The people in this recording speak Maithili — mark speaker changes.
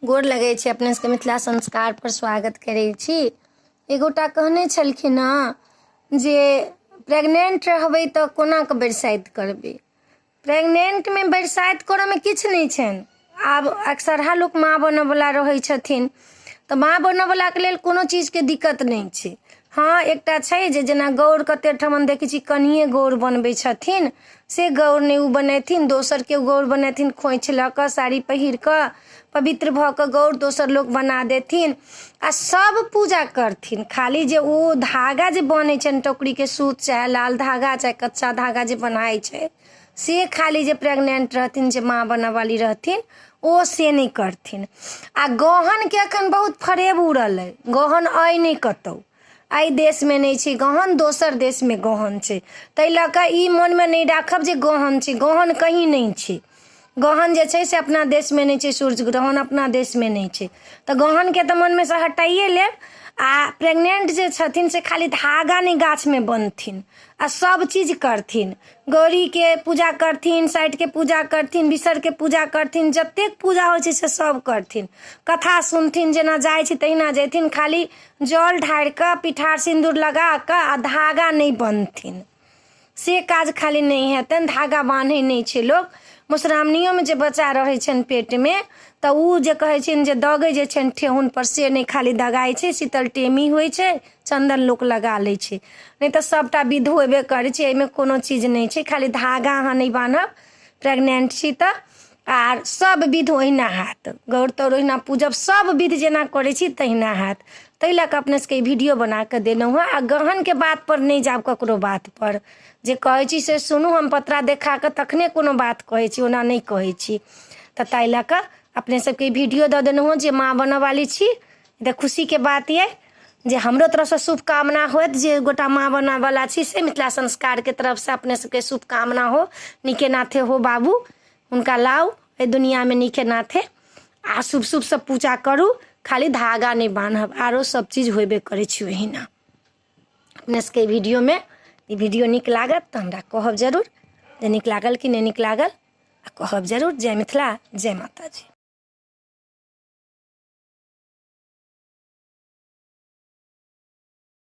Speaker 1: गोर लगै छै अपने सबके मिथिला संस्कार पर स्वागत करै छी। एगोटा कहने छलखिन हँ जे प्रेग्नेंट रहबै तऽ कोना कऽ बरसाइत करबै। प्रेग्नेंटमे बरसाइत करऽमे किछु नहि छनि। आब अक्सरहा लोक माँ बनऽवला रहै छथिन तऽ माँ बनऽवलाके लेल कोनो चीजके दिक्कत नहि छै। हाँ एकटा छै जे जेना गौर कते ठमन देखै छी कनिए गौर बनबै छथिन, से गौर नहि उ बनेथिन, दोसर के गौर बनेथिन खोइछ लऽ कऽ साड़ी पहिर कऽ पवित्र भऽ कऽ गौर दोसर लोक बना देथिन आ सब पूजा करथिन। खाली जे ओ धागा जे बनै छनि टोकरीके सूत चाहे लाल धागा चाहे कच्चा धागा जे बनाइ छै से खाली जे प्रेग्नेंट रहथिन जे माँ बनऽ वाली रहथिन ओ से नहीं करथिन। आ गहन के अखन बहुत फरेब उड़ल है, गहन अइ नहीं कतौ, एहि देश में नहीं छै गहन, दोसर देश में गहन छै। ताहि लऽ कऽ ई मन में नहीं राखब जे गहन छै, गहन कहीं नहीं छै। गहन जे छै से अपना देश में नहीं छै, सूर्य ग्रहण अपना देश में नहीं छै, तऽ गहन के तऽ मन में से हटाइए लेब। आ प्रेग्नेंट जे छथिन से खाली धागा नहीं गाछ में बंधथिन आ सब चीज करथिन। गौरी के पूजा करथिन, साइट के पूजा करथिन, बिसर के पूजा करथिन, जतेक पूजा होइ छै से सब करथिन। कथा सुनथिन, जेना जाइ छै तहिना जैथिन, खाली जल ढारि कऽ पिठार सिन्दूर लगा कऽ आ धागा नहीं बंधथिन। से काज खाली नहीं हेतनि, धागा बान्है नहीं छै लोक। मधुश्रावणियों में जे बच्चा रहै छनि पेट में तऽ उ जे कहै छनि जे दगै जे छनि ठेहुन पर से नहीं खाली दगाइ छै, शीतल टेमी होइ छै, चंदन लोक लगा लै छै, नहीं तऽ सबटा विध होबे करै छै। एहिमे कोनो चीज नहीं छै, खाली धागा अहाँ नहीं बान्हब प्रेग्नेंट छी तऽ। आर सब विध ओहिना हैत, गौर तौर ओहिना पूजब, सब विध जेना करै छी तहिना हैत। ताहि लऽ कऽ अपने सबके वीडियो बना कऽ देलहुँ हँ। आ गहन के बात पर नहीं जाब ककरो बात पर, जे कहै छी से सुनू, हम पत्रा देखा कऽ तखने कोनो बात कहै छी, ओना नहीं कहै छी। तऽ ताहि लऽ कऽ अपने सबके वीडियो दऽ देलहुँ हँ जे माँ बनऽ वाली छी। तऽ खुशी के बात ये जे हमरो तरफ से शुभकामना होत जे गोटा माँ बनऽ वाला छी, से मिथिला संस्कार के तरफ से अपने सबके शुभकामना हो। नीके नाथे हो बाबू, हुनका लाउ एहि दुनिया में नीके नाथे आ शुभ शुभ सब पूजा करू, खाली धागा नहीं बान्हब, आरो सब चीज होबे करै छै ओहिना। अपने सबके वीडियो में ई वीडियो नीक लागत तऽ हमरा कहब जरूर जे नीक लागल कि नहीं नीक लागल, आ कहब जरूर। जय मिथिला, जय माता जी।